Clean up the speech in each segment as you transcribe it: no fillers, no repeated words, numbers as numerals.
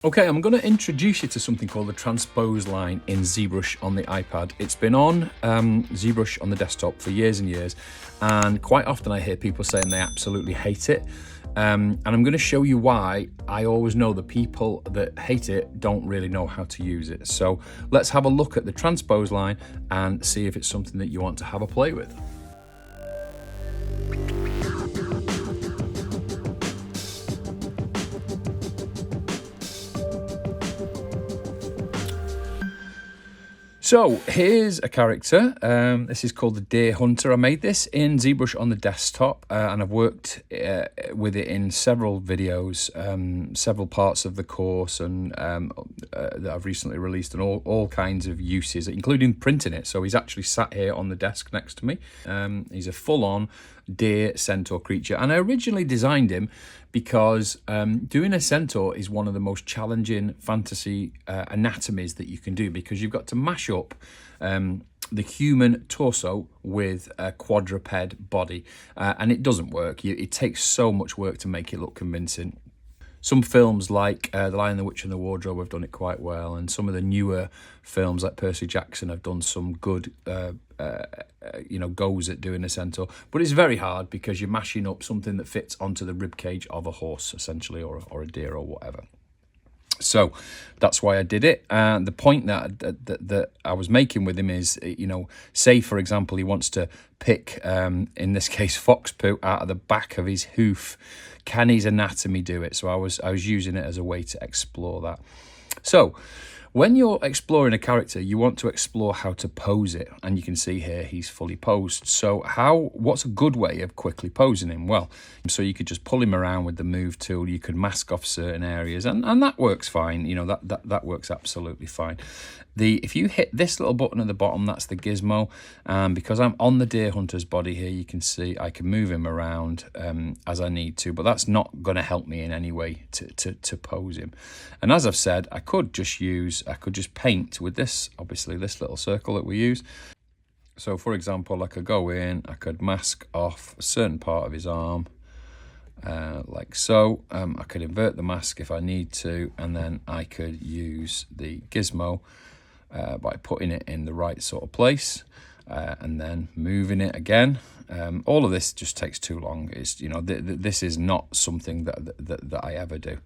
Okay, I'm going to introduce you to something called the Transpose Line in Zbrush on the iPad. It's been on Zbrush on the desktop for years and years, and quite often I hear people saying they absolutely hate it. And I'm going to show you why. I always know the people that hate it don't really know how to use it. So let's have a look at the Transpose Line and see if it's something that you want to have a play with. So here's a character. This is called the Deer Hunter. I made this in Zbrush on the desktop, and I've worked with it in several videos, several parts of the course, and that I've recently released, and all kinds of uses, including printing it. So he's actually sat here on the desk next to me. He's a full-on deer centaur creature, and I originally designed him because doing a centaur is one of the most challenging fantasy anatomies that you can do, because you've got to mash up the human torso with a quadruped body, and it doesn't work. It takes so much work to make it look convincing. Some films like The Lion, the Witch and the Wardrobe have done it quite well, and some of the newer films like Percy Jackson have done some good goes at doing a centaur. But it's very hard because you're mashing up something that fits onto the rib cage of a horse, essentially, or a deer or whatever. So that's why I did it. And the point that I was making with him is, say, for example, he wants to pick, in this case, fox poo out of the back of his hoof. Can his anatomy do it? So I was using it as a way to explore that. So when you're exploring a character, you want to explore how to pose it. And you can see here he's fully posed. So what's a good way of quickly posing him? Well, so you could just pull him around with the move tool. You could mask off certain areas, and that works fine. That works absolutely fine. If you hit this little button at the bottom, that's the Gizmo. Because I'm on the Deer Hunter's body here, you can see I can move him around as I need to, but that's not going to help me in any way to pose him. And as I've said, I could just paint with this, obviously this little circle that we use. So for example, I could go in, I could mask off a certain part of his arm, like so. I could invert the mask if I need to, and then I could use the Gizmo by putting it in the right sort of place, and then moving it again. All of this just takes too long. It's this is not something that I ever do.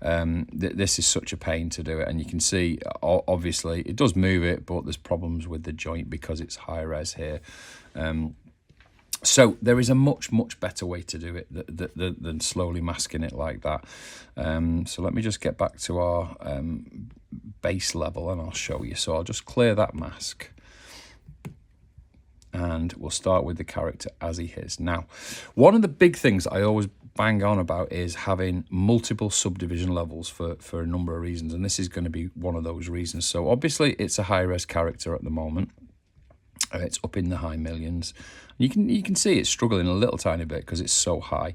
This is such a pain to do it, and you can see obviously it does move it, but there's problems with the joint because it's high res here. So there is a much better way to do it than slowly masking it like that. So let me just get back to our base level and I'll show you. So I'll just clear that mask, and we'll start with the character as he is. Now, one of the big things I always bang on about is having multiple subdivision levels for a number of reasons, and this is going to be one of those reasons. So obviously it's a high-res character at the moment. It's up in the high millions. You can see it's struggling a little tiny bit because it's so high.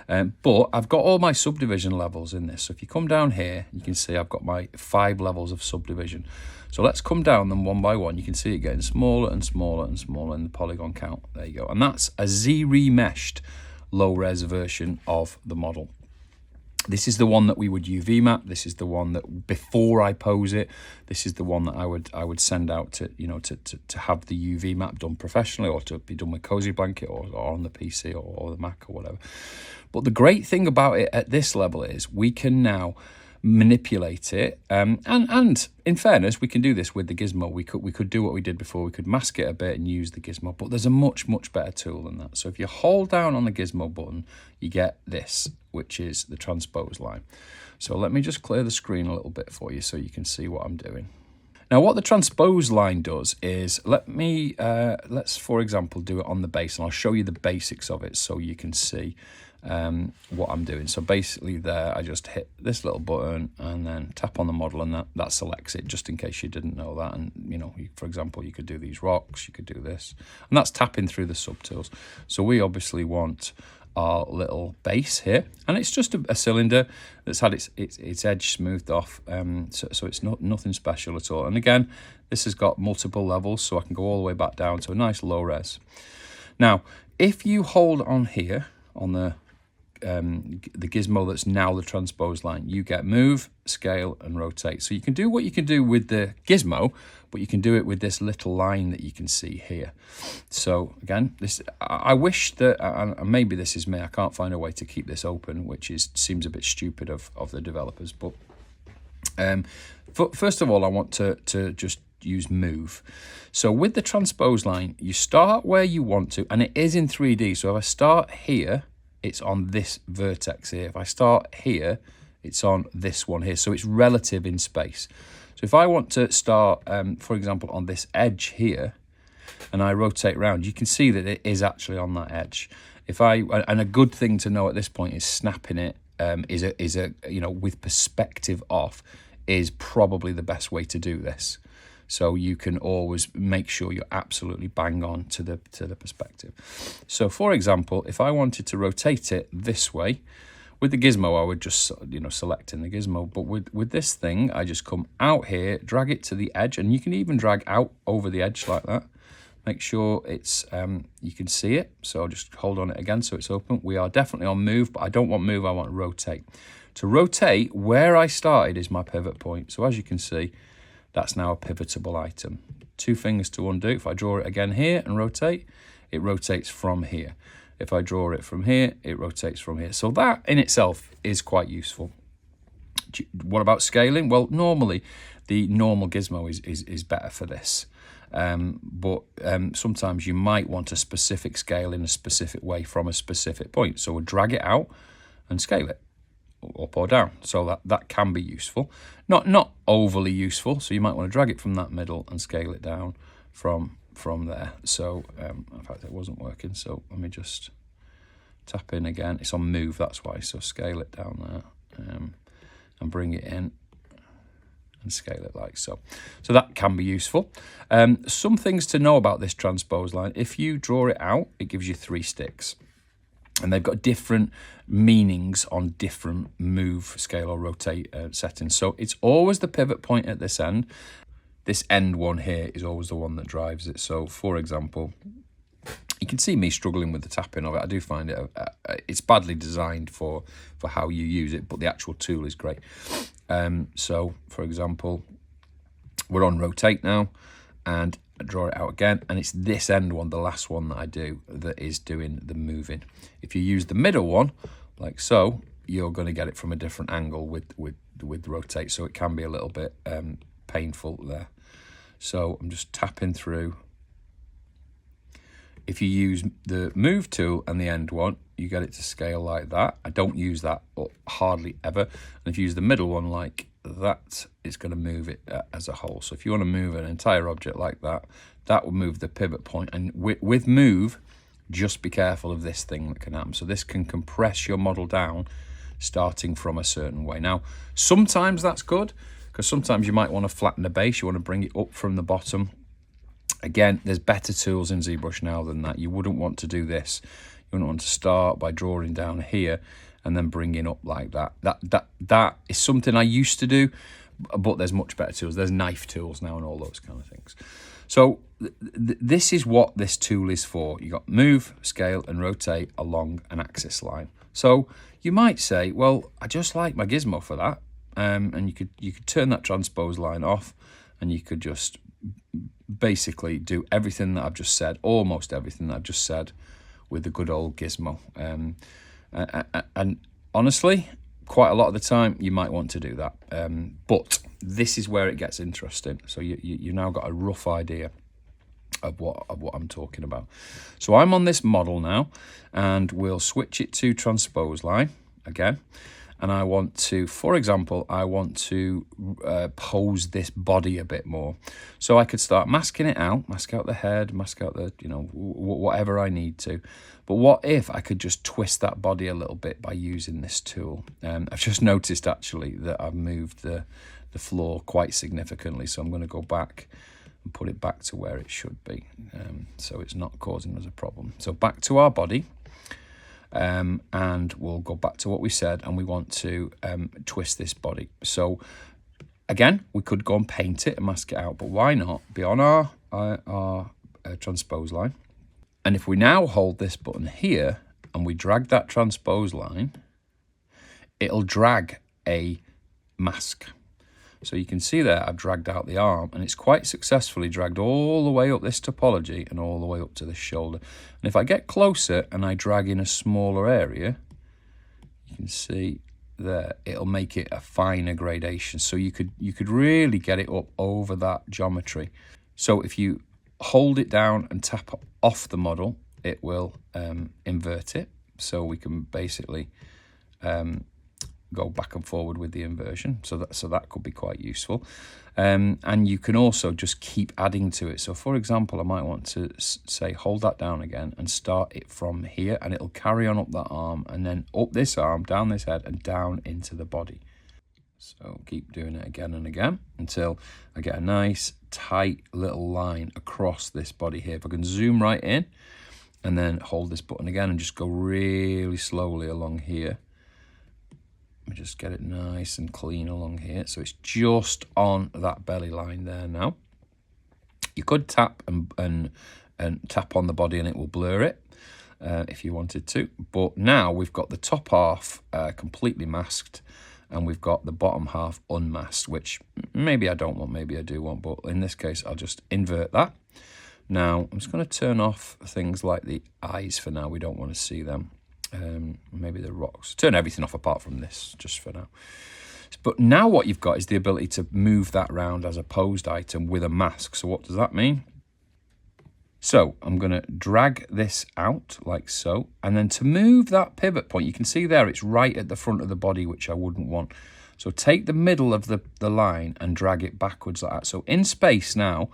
But I've got all my subdivision levels in this. So if you come down here, you can see I've got my 5 levels of subdivision. So let's come down them one by one. You can see it getting smaller and smaller and smaller in the polygon count. There you go. And that's a Z-remeshed low-res version of the model. This is the one that we would UV map. This is the one that before I pose it, this is the one that I would send out to to have the UV map done professionally, or to be done with Cozy Blanket, or on the PC or the Mac or whatever. But the great thing about it at this level is we can now manipulate it, and in fairness, we can do this with the Gizmo. We could do what we did before. We could mask it a bit and use the Gizmo, but there's a much better tool than that. So if you hold down on the Gizmo button, you get this, which is the Transpose Line. So let me just clear the screen a little bit for you so you can see what I'm doing. Now, what the Transpose Line does is, let's for example do it on the base, and I'll show you the basics of it so you can see what I'm doing. So basically there, I just hit this little button and then tap on the model, and that selects it, just in case you didn't know that. And for example, you could do these rocks, you could do this, and that's tapping through the subtools. So we obviously want our little base here, and it's just a cylinder that's had its edge smoothed off, so it's nothing special at all. And again, this has got multiple levels, so I can go all the way back down to a nice low res. Now, if you hold on here on the the gizmo that's now the transpose line. You get move, scale, and rotate. So you can do what you can do with the gizmo, but you can do it with this little line that you can see here. So again, this, I wish that, and maybe this is me, I can't find a way to keep this open, which seems a bit stupid of the developers. But first of all, I want to just use move. So with the transpose line, you start where you want to, and it is in 3D. So if I start here, it's on this vertex here. If I start here, it's on this one here. So it's relative in space. So if I want to start, for example, on this edge here, and I rotate round, you can see that it is actually on that edge. And a good thing to know at this point is snapping it is a you know, with perspective off is probably the best way to do this. So you can always make sure you're absolutely bang on to the perspective. So for example, if I wanted to rotate it this way, with the gizmo, I would just, you know, select in the gizmo. But with this thing, I just come out here, drag it to the edge, and you can even drag out over the edge like that. Make sure it's, you can see it. So I'll just hold on it again so it's open. We are definitely on move, but I don't want move, I want rotate. To rotate, where I started is my pivot point. So as you can see, that's now a pivotable item. Two fingers to undo. If I draw it again here and rotate, it rotates from here. If I draw it from here, it rotates from here. So that in itself is quite useful. What about scaling? Well, normally the normal gizmo is better for this. But sometimes you might want a specific scale in a specific way from a specific point. So we'll drag it out and scale it up or down. So that can be useful. Not overly useful. So you might want to drag it from that middle and scale it down from there. So in fact it wasn't working, so let me just tap in again. It's on move, that's why. So scale it down there and bring it in and scale it like so. So that can be useful. Some things to know about this transpose line: if you draw it out, it gives you 3 sticks, and they've got different meanings on different move, scale, or rotate settings. So it's always the pivot point at this end. This end one here is always the one that drives it. So for example, you can see me struggling with the tapping of it. I do find it, it's badly designed for how you use it, but the actual tool is great. So for example, we're on rotate now, and I draw it out again, and it's this end one, the last one that I do, that is doing the moving. If you use the middle one, like so, you're going to get it from a different angle with rotate, so it can be a little bit painful there. So I'm just tapping through. If you use the move tool and the end one, you get it to scale like that. I don't use that hardly ever. And if you use the middle one like that, it's going to move it as a whole. So if you want to move an entire object like that, that will move the pivot point. And with move, just be careful of this thing that can happen. So this can compress your model down starting from a certain way. Now, sometimes that's good, because sometimes you might want to flatten the base. You want to bring it up from the bottom. Again, there's better tools in Zbrush now than that. You wouldn't want to do this. You wouldn't want to start by drawing down here and then bringing up like that. That is something I used to do, but there's much better tools. There's knife tools now and all those kind of things. So this is what this tool is for. You got move, scale, and rotate along an axis line. So you might say, well, I just like my gizmo for that. And you could turn that transpose line off, and you could just basically do everything that I've just said, almost everything that I've just said, with the good old gizmo. And honestly, quite a lot of the time you might want to do that, but this is where it gets interesting. So you now got a rough idea of what I'm talking about. So I'm on this model now, and we'll switch it to transpose line again. And I want to, for example, I want to pose this body a bit more. So I could start masking it out, mask out the head, mask out the, you know, whatever I need to. But what if I could just twist that body a little bit by using this tool? I've just noticed actually that I've moved the floor quite significantly. So I'm going to go back and put it back to where it should be. So it's not causing us a problem. So back to our body. And we'll go back to what we said, and we want to twist this body. So again, we could go and paint it and mask it out, but why not be on our transpose line? And if we now hold this button here and we drag that transpose line, it'll drag a mask. So you can see there I've dragged out the arm, and it's quite successfully dragged all the way up this topology and all the way up to this shoulder. And if I get closer and I drag in a smaller area, you can see there it'll make it a finer gradation. So you could really get it up over that geometry. So if you hold it down and tap off the model, it will invert it. So we can basically go back and forward with the inversion, so that could be quite useful. And you can also just keep adding to it. So for example, I might want to say hold that down again and start it from here, and it'll carry on up that arm and then up this arm, down this head and down into the body. So keep doing it again and again until I get a nice tight little line across this body here. If I can zoom right in and then hold this button again and just go really slowly along here. Just get it nice and clean along here, so it's just on that belly line there. Now you could tap and tap on the body and it will blur it if you wanted to, but now we've got the top half completely masked and we've got the bottom half unmasked, which maybe I don't want, maybe I do want, but in this case I'll just invert that. Now I'm just going to turn off things like the eyes for now, we don't want to see them. Maybe the rocks. Turn everything off apart from this, just for now. But now what you've got is the ability to move that round as a posed item with a mask. So what does that mean? So I'm going to drag this out like so. And then to move that pivot point, you can see there it's right at the front of the body, which I wouldn't want. So take the middle of the line and drag it backwards like that. So in space now,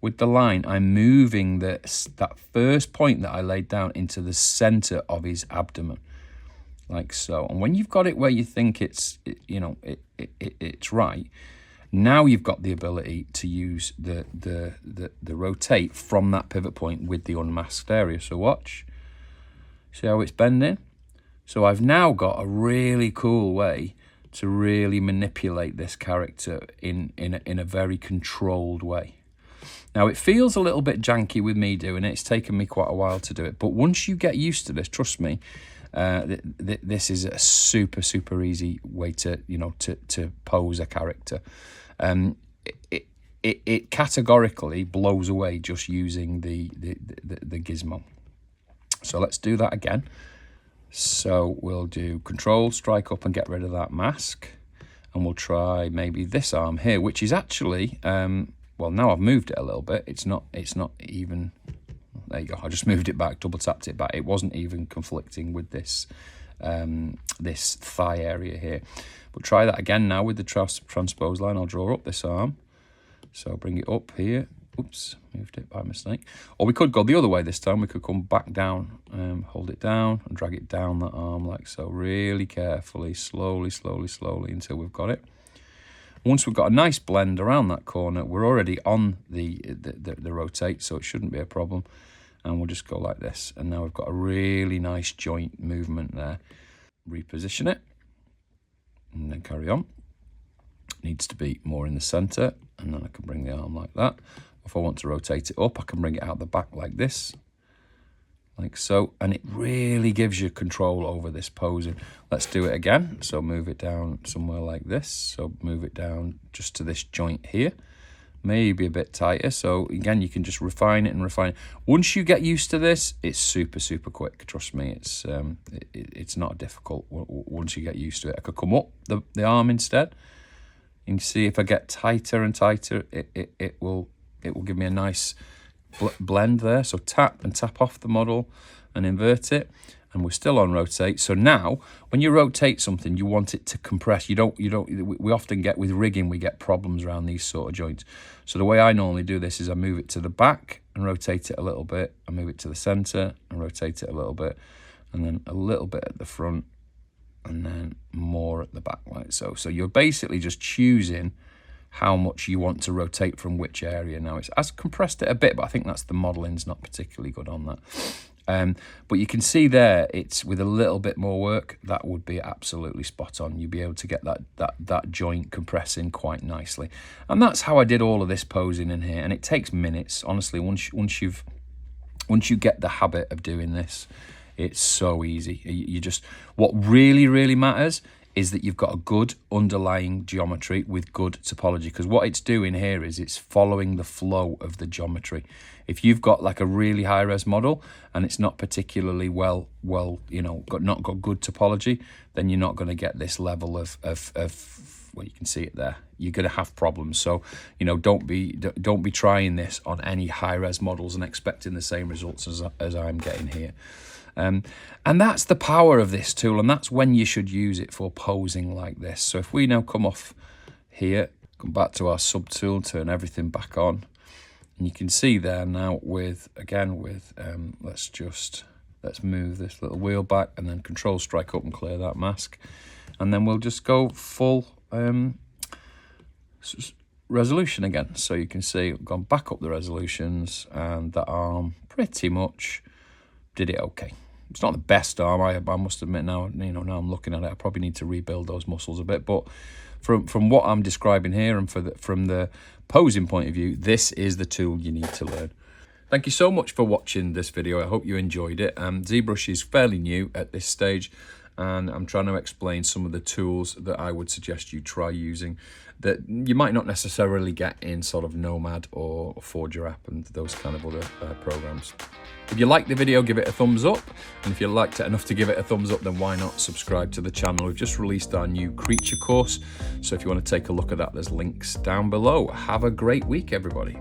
with the line, I'm moving that first point that I laid down into the center of his abdomen, like so. And when you've got it where you think it's right, now you've got the ability to use the rotate from that pivot point with the unmasked area. So watch, see how it's bending? So I've now got a really cool way to really manipulate this character in a very controlled way. Now, it feels a little bit janky with me doing it. It's taken me quite a while to do it. But once you get used to this, trust me, this is a super, super easy way to, to pose a character. It categorically blows away just using the gizmo. So let's do that again. So we'll do Control, strike up and get rid of that mask. And we'll try maybe this arm here, which is actually... well, now I've moved it a little bit. It's not even, there you go. I just moved it back, double tapped it back. It wasn't even conflicting with this this thigh area here. But try that again now with the transpose line. I'll draw up this arm. So bring it up here. Oops, moved it by mistake. Or we could go the other way this time. We could come back down, hold it down and drag it down that arm like so. Really carefully, slowly, slowly, slowly until we've got it. Once we've got a nice blend around that corner, we're already on the rotate, so it shouldn't be a problem. And we'll just go like this. And now we've got a really nice joint movement there. Reposition it. And then carry on. It needs to be more in the center. And then I can bring the arm like that. If I want to rotate it up, I can bring it out the back like this. Like so, and it really gives you control over this posing. Let's do it again. So move it down somewhere like this. So move it down just to this joint here, maybe a bit tighter. So again, you can just refine it and refine it. Once you get used to this, it's super, super quick. Trust me, it's not difficult once you get used to it. I could come up the arm instead. You can see if I get tighter and tighter, it will give me a nice blend there. So tap and tap off the model and invert it, and we're still on rotate. So now when you rotate something, you want it to compress. We often get with rigging, we get problems around these sort of joints. So the way I normally do this is I move it to the back and rotate it a little bit. I move it to the center and rotate it a little bit, and then a little bit at the front and then more at the back like so. So you're basically just choosing how much you want to rotate from which area. Now I've compressed it a bit, but I think that's the modeling's not particularly good on that. But you can see there, it's with a little bit more work, that would be absolutely spot on. You'd be able to get that joint compressing quite nicely. And that's how I did all of this posing in here. And it takes minutes, honestly. Once you get the habit of doing this, It's so easy. You just, what really matters is that you've got a good underlying geometry with good topology, because what it's doing here is it's following the flow of the geometry. If you've got like a really high-res model and it's not particularly well, you know, not got good topology, then you're not going to get this level of well, you can see it there. You're going to have problems. So, you know, don't be trying this on any high-res models and expecting the same results as I'm getting here. And that's the power of this tool, and that's when you should use it for posing like this. So if we now come off here, come back to our sub tool, turn everything back on, and you can see there now with, again, with, let's move this little wheel back and then control strike up and clear that mask. And then we'll just go full resolution again. So you can see I've gone back up the resolutions, and that arm pretty much did it okay. It's not the best arm, I must admit now, you know, now I'm looking at it, I probably need to rebuild those muscles a bit, but from what I'm describing here and from the posing point of view, this is the tool you need to learn. Thank you so much for watching this video. I hope you enjoyed it. Zbrush is fairly new at this stage, and I'm trying to explain some of the tools that I would suggest you try using that you might not necessarily get in sort of Nomad or Forger app and those kind of other programs. If you liked the video, give it a thumbs up. And if you liked it enough to give it a thumbs up, then why not subscribe to the channel? We've just released our new creature course. So if you want to take a look at that, there's links down below. Have a great week, everybody.